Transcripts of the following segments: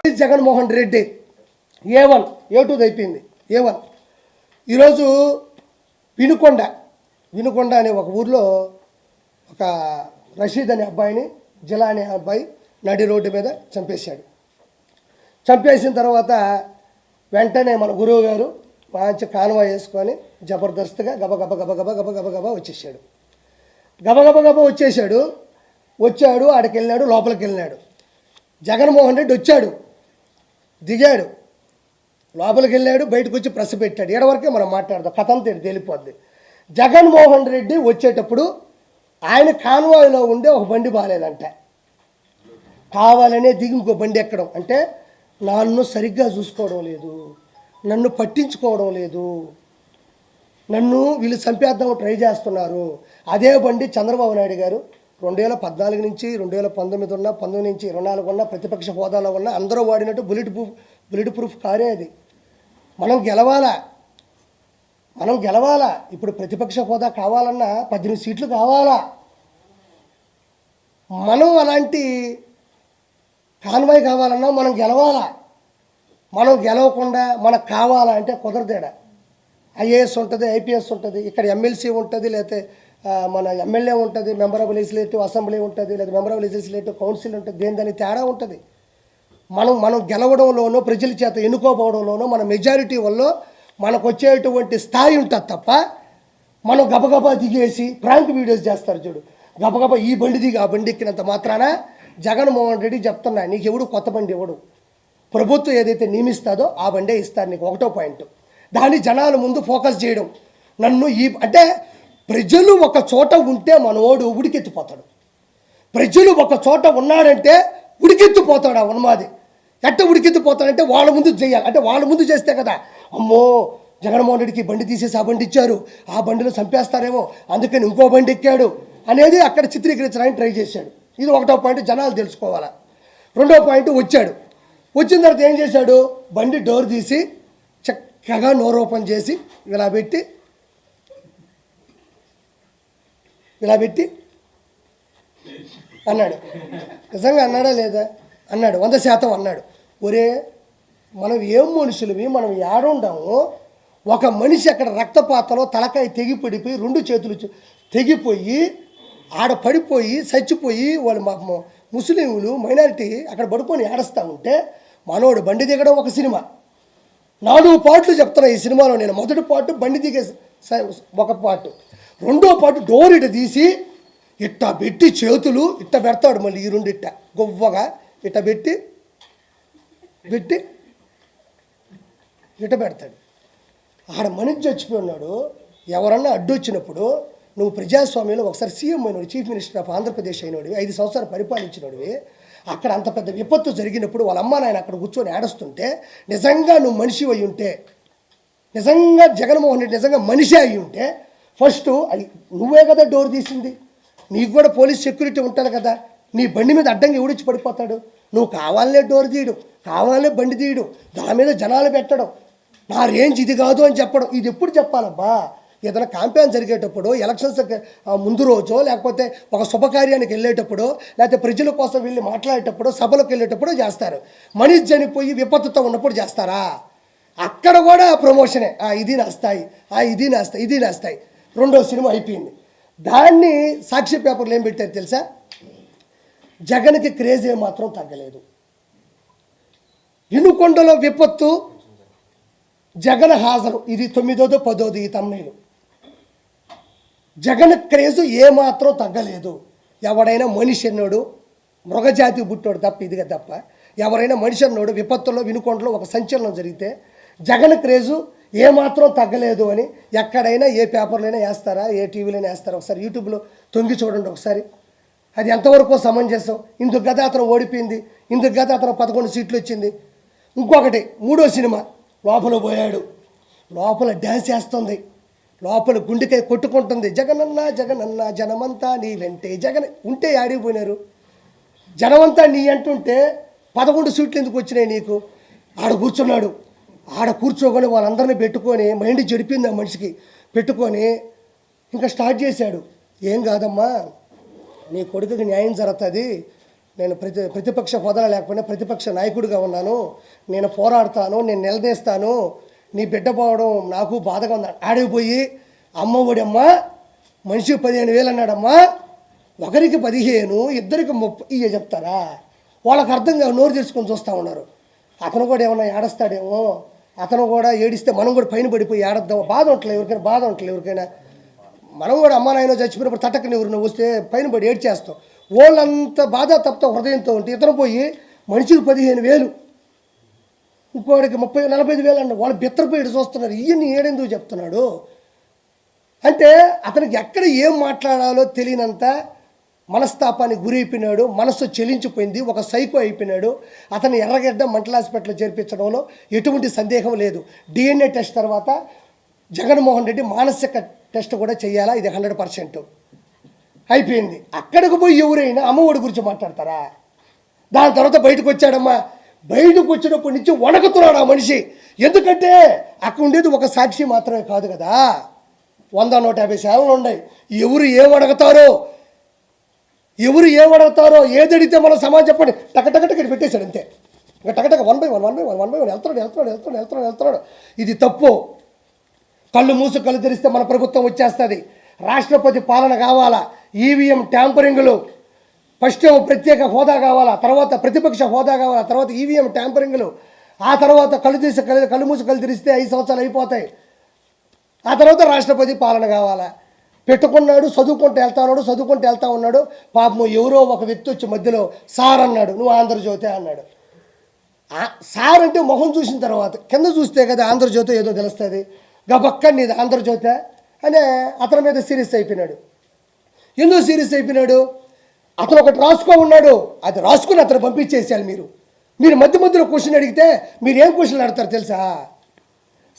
Jaganmohan Reddy A1 A2 అయిపోయింది A1 ఈరోజు వినుకొండ అనే ఒక ఊర్లో ఒక రషీద్ అనే అబ్బాయిని జిలా అనే అబ్బాయి నడి రోడ్డు మీద చంపేసిన తర్వాత వెంటనే మన గురువు గారు మంచి కాన్వాయ్ వేసుకొని జబర్దస్త్గా గబగబా వచ్చేసాడు వచ్చాడు ఆడికి వెళ్ళాడు లోపలికి వెళ్ళాడు జగన్మోహన్ రెడ్డి వచ్చాడు దిగాడు లోపలికి వెళ్ళాడు బయటకు వచ్చి ప్రెస్ పెట్టాడు ఎడవరకే మనం మాట్లాడదాం కథంతో తేలిపోద్ది జగన్మోహన్ రెడ్డి వచ్చేటప్పుడు ఆయన కాన్వాయ్లో ఉండే ఒక బండి బాగాలేదంట కావాలనే దిగి ఇంకో బండి ఎక్కడం అంటే నన్ను సరిగ్గా చూసుకోవడం లేదు నన్ను పట్టించుకోవడం లేదు నన్ను వీళ్ళు చంపేద్దాం ట్రై చేస్తున్నారు అదే బండి చంద్రబాబు నాయుడు గారు 2014 నుంచి 2019 ఉన్న 19 నుంచి 24 ఉన్న ప్రతిపక్ష హోదాలో ఉన్న అందరూ వాడినట్టు బుల్లెట్ ప్రూఫ్ కారే అది మనం గెలవాలా ఇప్పుడు ప్రతిపక్ష హోదా కావాలన్నా 18 సీట్లు కావాలా మనం అలాంటి కాన్వాయ్ కావాలన్నా మనం గెలవాలా మనం గెలవకుండా మనకు కావాలా అంటే కుదరదేడా ఐఏఎస్ ఉంటుంది ఐపీఎస్ ఉంటుంది ఇక్కడ ఎమ్మెల్సీ ఉంటుంది లేకపోతే మన ఎమ్మెల్యే ఉంటుంది మెంబర్ ఆఫ్ లెజిస్లేటివ్ అసెంబ్లీ ఉంటుంది లేదా మెంబర్ ఆఫ్ లెజిస్లేటివ్ కౌన్సిల్ ఉంటుంది దానికి తేడా ఉంటుంది మనం గెలవడంలోనో ప్రజల చేత ఎన్నుకోపోవడంలోనో మన మెజారిటీ వల్ల మనకు వచ్చేటువంటి స్థాయి ఉంటుంది తప్ప మనం గబగబా దిగేసి ప్రాంక్ వీడియోస్ చేస్తారు చూడు గబగబా ఈ బండి దిగి ఆ బండి ఎక్కినంత మాత్రాన జగన్మోహన్ రెడ్డి చెప్తున్నా నీకు ఎవడు కొత్త బండి ఎవడు ప్రభుత్వం ఏదైతే నియమిస్తుందో ఆ బండే ఇస్తారు నీకు ఒకటో పాయింట్ దాన్ని జనాల ముందు ఫోకస్ చేయడం నన్ను అంటే ప్రజలు ఒక చోట ఉంటే మనోడు ఉడికెత్తిపోతాడు ప్రజలు ఒక చోట ఉన్నాడంటే ఉడికెత్తిపోతాడు ఆ ఉన్మాది ఎట్ట ఉడికెత్తిపోతాడంటే వాళ్ళ ముందు చేయాలి అంటే వాళ్ళ ముందు చేస్తే కదా అమ్మో జగన్మోహన్ రెడ్డికి బండి తీసేసి ఆ బండి ఇచ్చారు ఆ బండిలో చంపేస్తారేమో అందుకని ఇంకో బండి ఎక్కాడు అనేది అక్కడ చిత్రీకరించడానికి ట్రై చేశాడు ఇది ఒకటో పాయింట్ జనాలు తెలుసుకోవాలా రెండో పాయింట్ వచ్చిన తర్వాత ఏం చేశాడు బండి డోర్ తీసి చక్కగా నోరు ఓపెన్ చేసి ఇలా పెట్టి అన్నాడు నిజంగా అన్నాడా లేదా అన్నాడు 100% అన్నాడు ఒరే మనం ఏం మనుషులవి మనం ఏడుండాము ఒక మనిషి అక్కడ రక్తపాతలో తలకాయ తెగిపడిపోయి 2 చేతులు తెగిపోయి ఆడ పడిపోయి చచ్చిపోయి వాళ్ళు ముస్లింలు మైనారిటీ అక్కడ పడుకొని ఏడుస్తూ ఉంటే మనోడు బండి దిగడం ఒక సినిమా 4 పార్ట్లు చెప్తున్నా ఈ సినిమాలో నేను మొదటి పార్ట్ బండి దిగే ఒక పార్ట్ రెండో పార్ట్ డోర్ ఇట తీసి ఇట్ట పెట్టి చేతులు ఇట్ట పెడతాడు మళ్ళీ ఈ 2 ఇట్ట గొవ్వగా ఇట్ట పెట్టి ఇట్ట పెడతాడు ఆడ మనిషి చచ్చిపోయి ఉన్నాడు ఎవరన్నా అడ్డొచ్చినప్పుడు నువ్వు ప్రజాస్వామ్యంలో ఒకసారి సీఎం అయినోడు చీఫ్ మినిస్టర్ ఆఫ్ ఆంధ్రప్రదేశ్ అయినోడివి 5 సంవత్సరాలు పరిపాలించినోడివి అక్కడ అంత పెద్ద విపత్తు జరిగినప్పుడు వాళ్ళ అమ్మ నాయన అక్కడ కూర్చొని ఏడుస్తుంటే నిజంగా నువ్వు మనిషి అయి ఉంటే నిజంగా జగన్మోహన్ రెడ్డి నిజంగా మనిషి అయి ఉంటే ఫస్ట్ నువ్వే కదా డోర్ తీసింది నీకు కూడా పోలీస్ సెక్యూరిటీ ఉంటుంది కదా నీ బండి మీద అడ్డంగా ఎవడిచ్చి పడిపోతాడు నువ్వు కావాలనే డోర్ తీయడం కావాలనే బండి తీయడం దాని మీద జనాలు పెట్టడం నా రేంజ్ ఇది కాదు అని చెప్పడం ఇది ఎప్పుడు చెప్పాలబ్బా ఏదైనా క్యాంపెయిన్ జరిగేటప్పుడు ఎలక్షన్స్ ముందు రోజో లేకపోతే ఒక శుభకార్యానికి వెళ్ళేటప్పుడు లేకపోతే ప్రజల కోసం వెళ్ళి మాట్లాడేటప్పుడు సభలకు వెళ్ళేటప్పుడు చేస్తారు మనిషి చనిపోయి విపత్తుతో ఉన్నప్పుడు చేస్తారా అక్కడ కూడా ప్రమోషనే ఇది నా స్థాయి రెండో సినిమా అయిపోయింది దాన్ని సాక్షి పేపర్లు ఏం పెట్టారు తెలుసా జగన్కి క్రేజ్ ఏమాత్రం తగ్గలేదు వినుకొండలో విపత్తు జగన్ హాజరు ఇది 9వ 10వ ఈ తమ్ముళ్ళు జగన్ క్రేజు ఏమాత్రం తగ్గలేదు ఎవడైనా మనిషి అన్నాడు మృగజాతి పుట్టాడు తప్ప ఇదిగా తప్ప ఎవరైనా మనిషి అన్నాడు విపత్తుల్లో వినుకొండలో ఒక సంచలనం జరిగితే జగన్ క్రేజు ఏమాత్రం తగ్గలేదు అని ఎక్కడైనా ఏ పేపర్లైనా వేస్తారా ఏ టీవీలోనే వేస్తారా ఒకసారి యూట్యూబ్లో తొంగి చూడండి ఒకసారి అది ఎంతవరకు సమంజసం ఇందుకు గత అతను ఓడిపోయింది ఇందుకు గత అతను 11 సీట్లు వచ్చింది ఇంకొకటి 3వ సినిమా లోపల పోయాడు లోపల డ్యాన్స్ వేస్తుంది లోపల గుండెకాయ కొట్టుకుంటుంది జగనన్న జనమంతా నీ వెంటే జగన్ ఉంటే ఆడిపోయినారు జనమంతా నీ అంటుంటే 11 సీట్లు ఎందుకు వచ్చినాయి నీకు ఆడ కూర్చున్నాడు ఆడ కూర్చోకొని వాళ్ళందరినీ పెట్టుకొని మైండ్ చెడిపోయింది ఆ మనిషికి పెట్టుకొని ఇంకా స్టార్ట్ చేశాడు ఏం కాదమ్మా నీ కొడుకుకి న్యాయం జరుగుతుంది నేను ప్రతిపక్ష హోదా లేకపోయినా ప్రతిపక్ష నాయకుడిగా ఉన్నాను, నేను పోరాడతాను, నేను నిలదీస్తాను, నీ బిడ్డ పోవడం నాకు బాధగా ఉంది. ఆడిపోయి అమ్మ ఒడమ్మా మనిషికి 15,000 అన్నాడమ్మా, ఒకరికి 15, ఇద్దరికి 30 చెప్తారా? వాళ్ళకి అర్థంగా నోరు తెరుచుకొని చూస్తూ ఉన్నారు. అతను కూడా ఏమన్నా ఏడుస్తాడేమో, అతను కూడా ఏడిస్తే మనం కూడా పైన పడిపోయి ఏడద్దాం. బాధ ఉండట్లేదు ఎవరికైనా, బాధ ఉండట్లేదు ఎవరికైనా. మనం కూడా అమ్మ నాయన చచ్చిపోయినప్పుడు తట్టకని ఎవరు నువ్వు వస్తే పైన పడి ఏడ్చేస్తాం. వాళ్ళంత బాధ తప్ప హృదయంతో ఉంటే ఇతను పోయి మనిషికి 15,000, ఇంకోడికి 30-45,000 అన్న వాళ్ళు బిత్తరపోయి చూస్తున్నారు. ఇవన్నీ ఏడెందుకు చెప్తున్నాడు అంటే అతనికి ఎక్కడ ఏం మాట్లాడాలో తెలియనంత మనస్తాపానికి గురైపోయినాడు. మనస్సు చెలించిపోయింది, ఒక సైకో అయిపోయినాడు. అతను ఎర్రగడ్డ మెంటల్ హాస్పిటల్లో చేర్పించడంలో ఎటువంటి సందేహం లేదు. DNA టెస్ట్ తర్వాత జగన్మోహన్ రెడ్డి మానసిక టెస్ట్ కూడా చేయాలా, ఇది 100% అయిపోయింది. అక్కడికి పోయి ఎవరైనా అమ్మఒడి గురించి మాట్లాడతారా? దాని తర్వాత బయటకు వచ్చాడమ్మా, బయటకు వచ్చినప్పటి నుంచి వణకుతున్నాడు ఆ మనిషి. ఎందుకంటే అక్కడ ఉండేది ఒక సాక్షి మాత్రమే కాదు కదా, 100-150 శాలలు ఉన్నాయి. ఎవరు ఏమడగతారో ఏదడితే మన సమాజం చెప్పండి టకటకటకి పెట్టేశాడు అంతే. ఇంకా టకటక 1 by 1 వెళ్తున్నాడు. ఇది తప్పు. కళ్ళు మూసు కళ్ళు తెరిస్తే మన ప్రభుత్వం వచ్చేస్తుంది. రాష్ట్రపతి పాలన కావాలా, ఈవీఎం ట్యాంపరింగ్లు, ఫస్ట్ ప్రత్యేక హోదా కావాలా, తర్వాత ప్రతిపక్ష హోదా కావాలా, తర్వాత ఈవీఎం ట్యాంపరింగ్లు, ఆ తర్వాత కళ్ళు మూసు కళ్ళు తెరిస్తే 5 సంవత్సరాలు అయిపోతాయి. ఆ తర్వాత రాష్ట్రపతి పాలన కావాలా. పెట్టుకున్నాడు, చదువుకుంటూ వెళ్తా ఉన్నాడు. పాపం ఎవరో ఒక వ్యక్తి వచ్చి మధ్యలో సార్ అన్నాడు, నువ్వు ఆంధ్రజ్యోతి అన్నాడు. సార్ అంటే మొహం చూసిన తర్వాత కింద చూస్తే కదా ఆంధ్రజ్యోతి ఏదో తెలుస్తుంది. గబక్క నీది ఆంధ్రజ్యోతి అనే అతని మీద సీరియస్ అయిపోయినాడు. ఎందుకు సీరియస్ అయిపోయినాడు? అతను ఒకటి రాసుకో ఉన్నాడు, అది రాసుకుని అతను పంపించేసేయాలి. మీరు మధ్యలో క్వశ్చన్ అడిగితే మీరు ఏం క్వశ్చన్ అడతారు తెలుసా?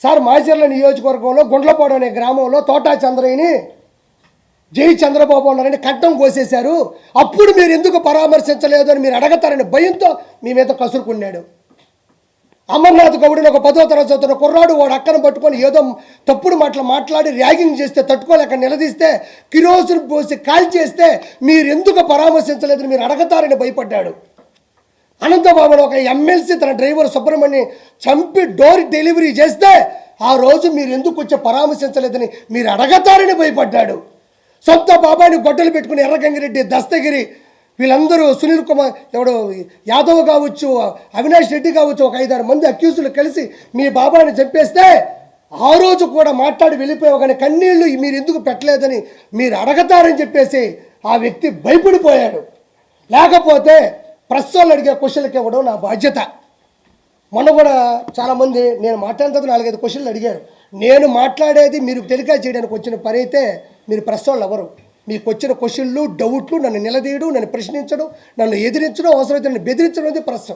సార్ మాచర్ల నియోజకవర్గంలో గుండ్లపాడు అనే గ్రామంలో తోటా చంద్రయ్యని జై చంద్రబాబు అన్నారని కట్టం కోసేశారు, అప్పుడు మీరు ఎందుకు పరామర్శించలేదు అని మీరు అడగతారని భయంతో మీ మీద కసురుకున్నాడు. అమర్నాథ్ గౌడ్ని ఒక 10వ తరగతి చదువుతున్న కుర్రాడు వాడు అక్కను పట్టుకొని ఏదో తప్పుడు మాట్లాడి ర్యాగింగ్ చేస్తే తట్టుకోలేక నిలదీస్తే కిరోసిన్ పోసి కాల్ చేస్తే మీరు ఎందుకు పరామర్శించలేదని మీరు అడగతారని భయపడ్డాడు. అనంతబాబును ఒక ఎమ్మెల్సీ తన డ్రైవర్ సుబ్రహ్మణ్యం చంపి డోర్ డెలివరీ చేస్తే ఆ రోజు మీరు ఎందుకు వచ్చి పరామర్శించలేదని మీరు అడగతారని భయపడ్డాడు. సొంత బాబాని గొడ్డలు పెట్టుకుని ఎర్రగంగిరెడ్డి, దస్తగిరి, వీళ్ళందరూ సునీల్ కుమార్ ఎవడో యాదవ్ కావచ్చు, అవినాష్ రెడ్డి కావచ్చు, ఒక 5-6 మంది అక్యూజులు కలిసి మీ బాబాని చంపేస్తే ఆ రోజు కూడా మాట్లాడి వెళ్ళిపోయావు, కానీ కన్నీళ్లు మీరు ఎందుకు పెట్టలేదని మీరు అడగతారని చెప్పేసి ఆ వ్యక్తి భయపడిపోయాడు. లేకపోతే ప్రెస్ వాళ్ళు అడిగే క్వశ్చన్లకి ఇవ్వడం నా బాధ్యత. మొన్న కూడా చాలామంది నేను మాట్లాడినందుకు 4-5 క్వశ్చన్లు అడిగారు. నేను మాట్లాడేది మీరు టెలికాస్ట్ చేయడానికి వచ్చిన పని అయితే మీరు ప్రెస్ వాళ్ళు ఎవరు? మీకు వచ్చిన క్వశ్చన్లు, డౌట్లు, నన్ను నిలదీయడం, నన్ను ప్రశ్నించడం, నన్ను ఎదిరించడం, అవసరమైతే నన్ను బెదిరించడం అనేది ప్రెస్.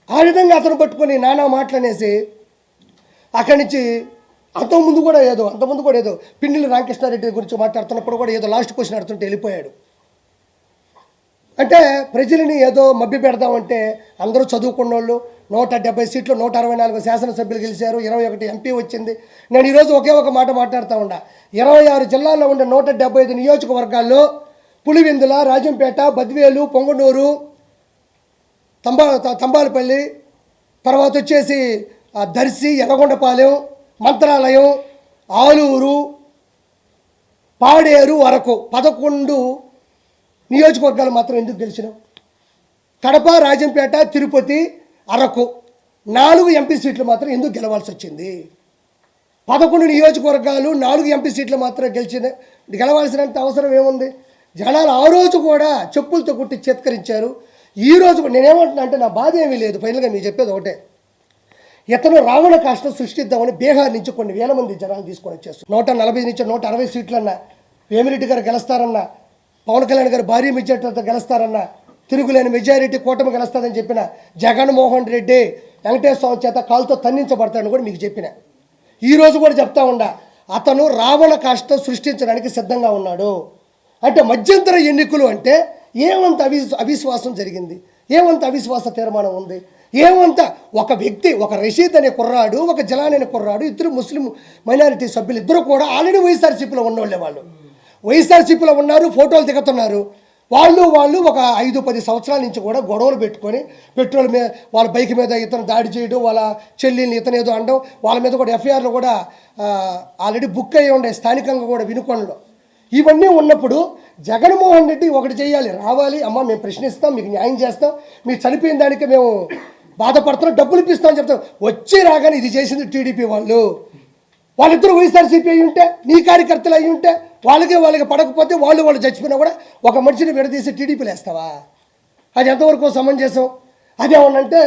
ఆ విధంగా అతను పట్టుకొని నానా మాటలనేసి అక్కడి నుంచి అంతకుముందు కూడా ఏదో పిన్నెల్లి రామకృష్ణారెడ్డి గురించి మాట్లాడుతున్నప్పుడు కూడా ఏదో లాస్ట్ క్వశ్చన్ అడుగుతుంటే వెళ్ళిపోయాడు. అంటే ప్రజలని ఏదో మభ్య పెడదామంటే అందరూ చదువుకున్న వాళ్ళు, 170 సీట్లు 164 శాసనసభ్యులు గెలిచారు, 21 ఎంపీ వచ్చింది. నేను ఈరోజు ఒకే ఒక మాట మాట్లాడుతూ ఉన్నా. 26 జిల్లాల్లో ఉండే 175 నియోజకవర్గాల్లో పులివెందుల, రాజంపేట, బద్వేలు, పొంగనూరు, తంబాలపల్లి, తర్వాత వచ్చేసి దర్శి, ఎర్రగొండపాలెం, మంత్రాలయం, ఆలూరు, పాడేరు వరకు 11 నియోజకవర్గాలు మాత్రం ఎందుకు గెలిచినావు? కడప, రాజంపేట, తిరుపతి, అరకు 4 ఎంపీ సీట్లు మాత్రం ఎందుకు గెలవాల్సి వచ్చింది? 11 నియోజకవర్గాలు 4 ఎంపీ సీట్లు మాత్రం గెలవాల్సినంత అవసరం ఏముంది? జనాలు ఆ రోజు కూడా చెప్పులతో కొట్టి చేత్కరించారు. ఈ రోజు నేనేమంటున్నా అంటే నా బాధ ఏమీ లేదు. ఫైనల్గా మీరు చెప్పేది ఒకటే, ఇతను రావణ కాష్టం సృష్టిద్దామని బీహార్ నుంచి కొన్ని వేల మంది జనాలు తీసుకొని వచ్చేస్తారు. 140 నుంచి 160 సీట్లన్నా వేమిరెడ్డి గారు గెలుస్తారన్నా, పవన్ కళ్యాణ్ గారు భారీ మెజారిటీతో గెలుస్తారన్నా, తిరుగులేని మెజారిటీ కూటమి గెలుస్తుందని చెప్పిన జగన్మోహన్ రెడ్డి వెంకటేశ్వర స్వామి చేత కాలుతో తన్నించబడతాడని కూడా మీకు చెప్పిన. ఈరోజు కూడా చెప్తా ఉండా, అతను రావణ కాష్టం సృష్టించడానికి సిద్ధంగా ఉన్నాడు. అంటే మధ్యంతర ఎన్నికలు అంటే ఏమంత అవిశ్వాసం జరిగింది, ఏమంత అవిశ్వాస తీర్మానం ఉంది, ఏమంత ఒక వ్యక్తి, ఒక రషీద్ అనే కుర్రాడు, ఒక జలాన్ అనే కుర్రాడు, ఇద్దరు ముస్లిం మైనారిటీ సభ్యులు, ఇద్దరు కూడా ఆల్రెడీ వైఎస్ఆర్సీపీలో ఉన్నోళ్ళే. వాళ్ళు వైఎస్ఆర్సీపీలో ఉన్నారు, ఫోటోలు దిగుతున్నారు. వాళ్ళు ఒక 5-10 సంవత్సరాల నుంచి కూడా గొడవలు పెట్టుకొని పెట్రోల్ మీద వాళ్ళ బైక్ మీద ఇతను దాడి చేయడం, వాళ్ళ చెల్లిని ఇతను ఏదో అనడం, వాళ్ళ మీద కూడా ఎఫ్ఐఆర్లు కూడా ఆల్రెడీ బుక్ అయ్యి ఉండే స్థానికంగా కూడా వినుకొండలో. ఇవన్నీ ఉన్నప్పుడు జగన్మోహన్ రెడ్డి ఒకటి చేయాలి, రావాలి, అమ్మ మేము ప్రశ్నిస్తాం, మీకు న్యాయం చేస్తాం, మీరు చనిపోయిన దానికి మేము బాధపడుతున్నాం, డబ్బులు ఇప్పిస్తామని చెప్తాం. వచ్చి రాగానే ఇది చేసింది టీడీపీ వాళ్ళిద్దరూ వైఎస్ఆర్సీపీ అయ్యి ఉంటే, నీ కార్యకర్తలు అయ్యి ఉంటే, వాళ్ళకి పడకపోతే వాళ్ళు చచ్చిపోయినా కూడా ఒక మనిషిని విడదీసి టీడీపీలు వేస్తావా? అది ఎంతవరకు సమంజసం? అదేమన్నంటే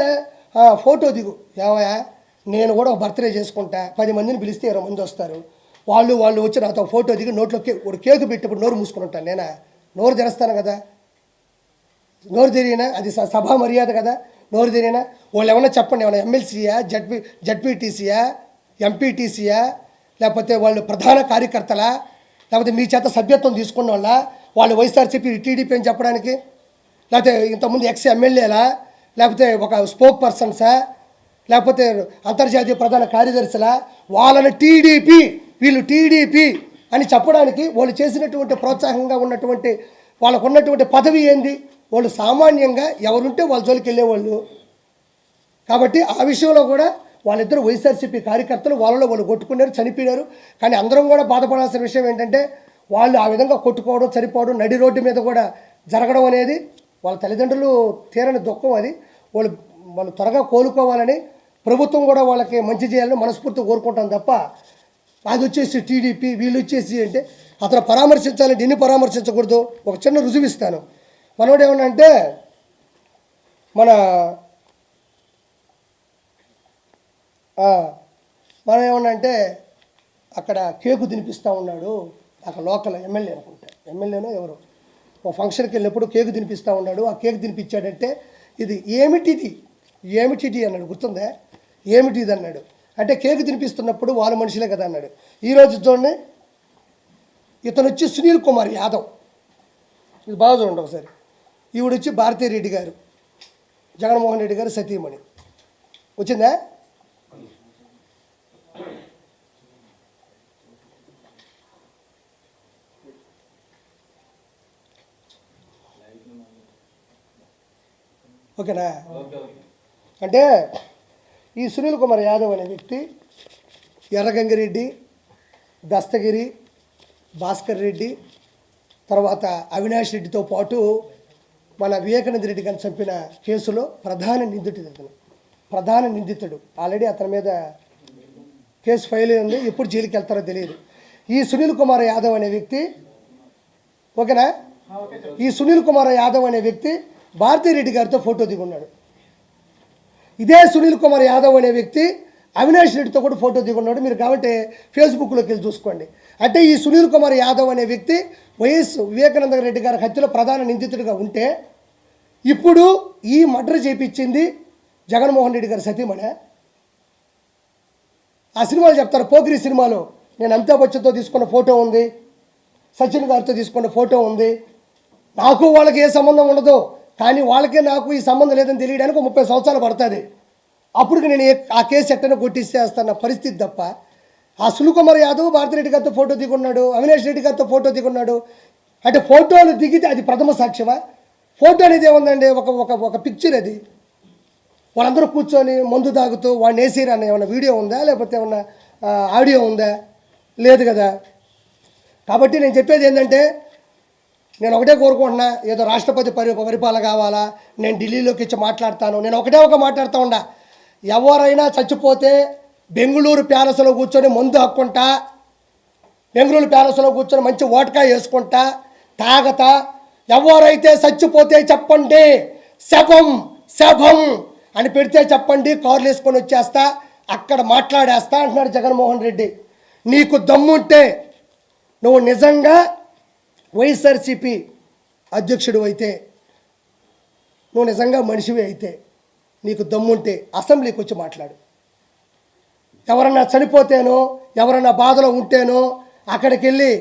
ఫోటో దిగు, ఏమయ్యా నేను కూడా ఒక బర్త్డే చేసుకుంటా, 10 మందిని పిలిస్తే 20 మంది వస్తారు, వాళ్ళు వచ్చి నాతో ఫోటో దిగి నోట్లో ఒక కేకు పెట్టినప్పుడు నోరు మూసుకుని ఉంటాను. నేనా నోరు తెరుస్తాను కదా? నోరు తెరిగినా అది సభా మర్యాద కదా? నోరు తెరిగినా వాళ్ళు ఏమన్నా చెప్పండి, ఏమన్నా ఎమ్మెల్సీయా, జడ్పీటీసీయా, ఎంపీటీసీయా, లేకపోతే వాళ్ళు ప్రధాన కార్యకర్తలా, లేకపోతే మీ చేత సభ్యత్వం తీసుకున్న వాళ్ళు వైఎస్ఆర్సీపీ టీడీపీ అని చెప్పడానికి, లేకపోతే ఇంతకుముందు ఎమ్మెల్యేలా, లేకపోతే ఒక స్పోక్ పర్సన్సా, లేకపోతే అంతర్జాతీయ ప్రధాన కార్యదర్శులా, వాళ్ళని వీళ్ళు టీడీపీ అని చెప్పడానికి వాళ్ళు చేసినటువంటి ప్రోత్సాహంగా ఉన్నటువంటి వాళ్ళకు ఉన్నటువంటి పదవి ఏంది? వాళ్ళు సామాన్యంగా ఎవరుంటే వాళ్ళ జోలికి వెళ్ళేవాళ్ళు. కాబట్టి ఆ విషయంలో కూడా వాళ్ళిద్దరు వైఎస్ఆర్సీపీ కార్యకర్తలు వాళ్ళు కొట్టుకున్నారు, చనిపోయినారు. కానీ అందరం కూడా బాధపడాల్సిన విషయం ఏంటంటే వాళ్ళు ఆ విధంగా కొట్టుకోవడం, చనిపోవడం, నడి రోడ్డు మీద కూడా జరగడం అనేది వాళ్ళ తల్లిదండ్రులు తీరని దుఃఖం. అది వాళ్ళు త్వరగా కోలుకోవాలని ప్రభుత్వం కూడా వాళ్ళకి మంచి చేయాలని మనస్ఫూర్తిగా కోరుకుంటాం తప్ప అది వచ్చేసి టీడీపీ వీళ్ళు వచ్చేసి అంటే అతను పరామర్శించాలంటే ఎన్ని పరామర్శించకూడదు. ఒక చిన్న రుజువు ఇస్తాను. మనోడు ఏమన్నా అంటే మనం ఏమన్నా అంటే అక్కడ కేకు తినిపిస్తూ ఉన్నాడు, అక్కడ లోకల్ ఎమ్మెల్యే అనుకుంటా, ఎమ్మెల్యేనో ఎవరు ఒక ఫంక్షన్కి వెళ్ళినప్పుడు కేకు తినిపిస్తూ ఉన్నాడు. ఆ కేకు తినిపించాడంటే ఇది ఏమిటిది అన్నాడు, గుర్తుందా? ఏమిటిది అన్నాడు అంటే కేకు తినిపిస్తున్నప్పుడు వాళ్ళ మనుషులే కదా అన్నాడు. ఈరోజు చూడండి, ఇతను వచ్చి సునీల్ కుమార్ యాదవ్, ఇది బాగా చూడండి ఒకసారి. ఈవిడ వచ్చి భారతీ రెడ్డి గారు, జగన్మోహన్ రెడ్డి గారు సతీమణి. వచ్చిందా? ఓకేనా? అంటే ఈ సునీల్ కుమార్ యాదవ్ అనే వ్యక్తి ఎర్రగంగిరెడ్డి, దస్తగిరి, భాస్కర్ రెడ్డి, తర్వాత అవినాష్ రెడ్డితో పాటు మన వివేకానంద రెడ్డి గారిని చంపిన కేసులో ప్రధాన నిందితుడు. ఆల్రెడీ అతని మీద కేసు ఫైల్ అయింది, ఎప్పుడు జైలుకి వెళ్తారో తెలియదు. ఈ సునీల్ కుమార్ యాదవ్ అనే వ్యక్తి, ఓకేనా, ఈ సునీల్ కుమార్ యాదవ్ అనే వ్యక్తి భారతీ రెడ్డి గారితో ఫోటో దిగున్నాడు. ఇదే సునీల్ కుమార్ యాదవ్ అనే వ్యక్తి అవినాష్ రెడ్డితో కూడా ఫోటో దిగున్నాడు. మీరు కాబట్టి ఫేస్బుక్లోకి వెళ్ళి చూసుకోండి. అంటే ఈ సునీల్ కుమార్ యాదవ్ అనే వ్యక్తి వైఎస్ వివేకానంద రెడ్డి గారి హత్యలో ప్రధాన నిందితుడిగా ఉంటే ఇప్పుడు ఈ మర్డర్ చేయించింది జగన్మోహన్ రెడ్డి గారి సతీమణి. ఆ సినిమాలు చెప్తారు, పోకిరి సినిమాలో నేను అమితాబ్ బచ్చన్తో తీసుకున్న ఫోటో ఉంది, సచిన్ గారితో తీసుకున్న ఫోటో ఉంది, నాకు వాళ్ళకి ఏ సంబంధం ఉండదు, కానీ వాళ్ళకే నాకు ఈ సంబంధం లేదని తెలియడానికి 30 సంవత్సరాలు పడుతుంది. అప్పుడు నేను ఆ కేసు ఎట్టనే కొట్టిస్తేస్తున్న పరిస్థితి తప్ప ఆ సునీల్ కుమార్ యాదవ్ భారతీ రెడ్డి గారితో ఫోటో దిగున్నాడు, అవినాష్ రెడ్డి గారితో ఫోటో దిగున్నాడు. అంటే ఫోటోలు దిగితే అది ప్రథమ సాక్ష్యమా? ఫోటో అనేది ఏముందండి, ఒక పిక్చర్. అది వాళ్ళందరూ కూర్చొని మందు తాగుతూ వాడిని వేసిరన్న ఏమన్నా వీడియో ఉందా, లేకపోతే ఏమన్నా ఆడియో ఉందా? లేదు కదా. కాబట్టి నేను చెప్పేది ఏంటంటే నేను ఒకటే కోరుకుంటున్నా, ఏదో రాష్ట్రపతి పరిపాలన కావాలా, నేను ఢిల్లీలోకి వచ్చి మాట్లాడతాను, నేను ఒక మాట్లాడుతూ ఉండా. ఎవరైనా చచ్చిపోతే బెంగళూరు ప్యాలెస్లో కూర్చొని మందు హక్కుంటా, బెంగళూరు ప్యాలెస్లో కూర్చొని మంచి ఓటకాయ వేసుకుంటా తాగతా, ఎవరైతే చచ్చిపోతే చెప్పండి, శభం అని పెడితే చెప్పండి, కార్లు వేసుకొని వచ్చేస్తా, అక్కడ మాట్లాడేస్తా అంటున్నాడు జగన్మోహన్ రెడ్డి. నీకు దమ్ముంటే నువ్వు నిజంగా వైఎస్ఆర్సీపీ అధ్యక్షుడు అయితే, నువ్వు నిజంగా మనిషివి అయితే, నీకు దమ్ముంటే అసెంబ్లీకి వచ్చి మాట్లాడు. ఎవరన్నా చనిపోతేనో, ఎవరన్నా బాధలో ఉంటేనో అక్కడికి వెళ్ళి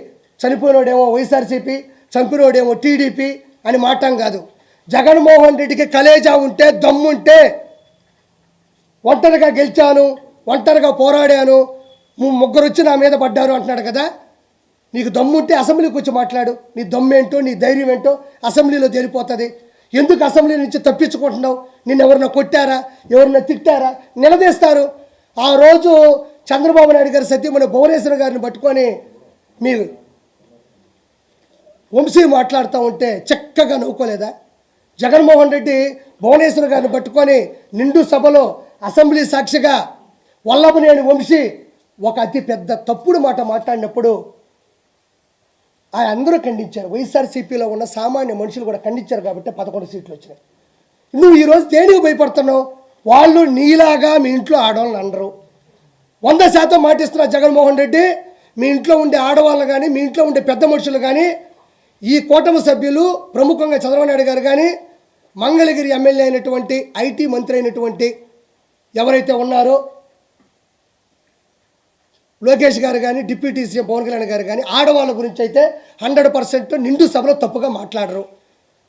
చనిపోయినోడేమో వైఎస్ఆర్సీపీ, చంపినోడేమో టీడీపీ అని మాటం కాదు. జగన్మోహన్ రెడ్డికి కలేజా ఉంటే, దమ్ముంటే, ఒంటరిగా గెలిచాను, ఒంటరిగా పోరాడాను, ముగ్గురు వచ్చి నా మీద పడ్డారు అంటున్నాడు కదా. నీకు దమ్ముంటే అసెంబ్లీకి వచ్చి మాట్లాడు. నీ దమ్మేంటో నీ ధైర్యం ఏంటో అసెంబ్లీలో తేలిపోతుంది. ఎందుకు అసెంబ్లీ నుంచి తప్పించుకుంటున్నావు? నిన్ను ఎవరన్నా కొట్టారా, ఎవరన్నా తిట్టారా? నిలదీస్తారు. ఆ రోజు చంద్రబాబు నాయుడు గారు సత్యమణి భువనేశ్వర్ గారిని పట్టుకొని మీరు వంశీ మాట్లాడుతూ ఉంటే చక్కగా నవ్వుకోలేదా? జగన్మోహన్ రెడ్డి భువనేశ్వర్ గారిని పట్టుకొని నిండు సభలో అసెంబ్లీ సాక్షిగా వల్లభనేని వంశీ ఒక అతి పెద్ద తప్పుడు మాట మాట్లాడినప్పుడు ఆయన అందరూ ఖండించారు. వైఎస్ఆర్సీపీలో ఉన్న సామాన్య మనుషులు కూడా ఖండించారు కాబట్టి 11 సీట్లు వచ్చినాయి. నువ్వు ఈరోజు దేనికి భయపడుతున్నావు? వాళ్ళు నీలాగా మీ ఇంట్లో ఆడవాళ్ళని అనరు. 100% మాటిస్తున్నా జగన్మోహన్ రెడ్డి, మీ ఇంట్లో ఉండే ఆడవాళ్ళు కానీ, మీ ఇంట్లో ఉండే పెద్ద మనుషులు కానీ, ఈ కూటమి సభ్యులు ప్రముఖంగా చంద్రబాబు నాయుడు గారు కానీ, మంగళగిరి ఎమ్మెల్యే అయినటువంటి ఐటీ మంత్రి అయినటువంటి ఎవరైతే ఉన్నారో లోకేష్ గారు కానీ, డిప్యూటీ సీఎం పవన్ కళ్యాణ్ గారు కానీ, ఆడవాళ్ళ గురించి అయితే 100% నిండు సభలో తప్పుగా మాట్లాడరు.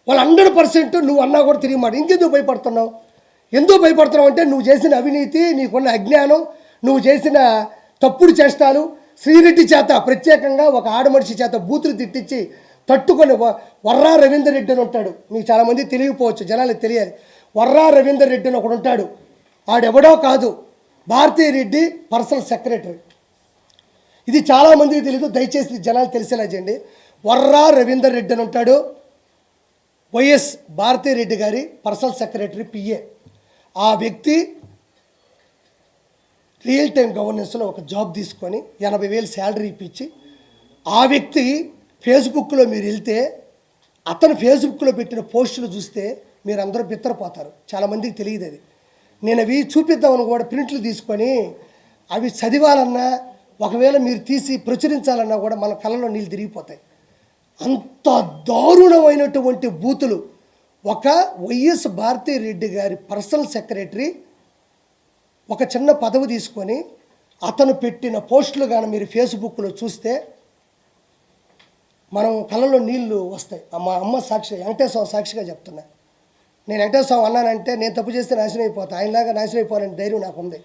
వాళ్ళు 100% నువ్వు అన్నా కూడా తిరిగి మాట. ఇంకెందుకు భయపడుతున్నావు? ఎందుకు భయపడుతున్నావు అంటే నువ్వు చేసిన అవినీతి, నీకున్న అజ్ఞానం, నువ్వు చేసిన తప్పుడు చేష్టాలు. శ్రీరెడ్డి చేత ప్రత్యేకంగా ఒక ఆడమనిషి చేత బూతులు తిట్టించి తట్టుకొని వర్రా రవీందర్ రెడ్డి అని ఉంటాడు. మీకు చాలామంది తెలియకపోవచ్చు, జనాలకు తెలియాలి. వర్రా రవీందర్ రెడ్డి అని ఒకడు ఉంటాడు. ఆడెవడో కాదు, భారతీ రెడ్డి పర్సనల్ సెక్రటరీ. ఇది చాలామందికి తెలియదు, దయచేసి జనాలు తెలిసేలా చేయండి. వర్రా రవీందర్ రెడ్డి అని ఉంటాడు, వైఎస్ భారతీ రెడ్డి గారి పర్సనల్ సెక్రటరీ, పిఏ. ఆ వ్యక్తి రియల్ టైం గవర్నెన్స్లో ఒక జాబ్ తీసుకొని 80,000 శాలరీ ఇప్పించి, ఆ వ్యక్తి ఫేస్బుక్లో మీరు వెళ్తే అతను ఫేస్బుక్లో పెట్టిన పోస్టులు చూస్తే మీరు అందరూ బిత్తరపోతారు. చాలామందికి తెలియదు అది. నేను అవి చూపిద్దామని కూడా ప్రింట్లు తీసుకొని అవి చదివాలన్నా, ఒకవేళ మీరు తీసి ప్రచురించాలన్నా కూడా మన కళ్ళలో నీళ్ళు తిరిగిపోతాయి. అంత దారుణమైనటువంటి బూతులు. ఒక వైఎస్ భారతీ రెడ్డి గారి పర్సనల్ సెక్రటరీ ఒక చిన్న పదవి తీసుకొని అతను పెట్టిన పోస్టులు కానీ మీరు ఫేస్బుక్లో చూస్తే మనం కళ్ళలో నీళ్లు వస్తాయి. మా అమ్మ సాక్షి, వెంకటేశ్వర సాక్షిగా చెప్తున్నా. నేను వెంకటేశ్వర అన్నానంటే నేను తప్పు చేస్తే నాశనం అయిపోతాను. ఆయనలాగా నాశనం అయిపోవాలని ధైర్యం నాకు ఉంది.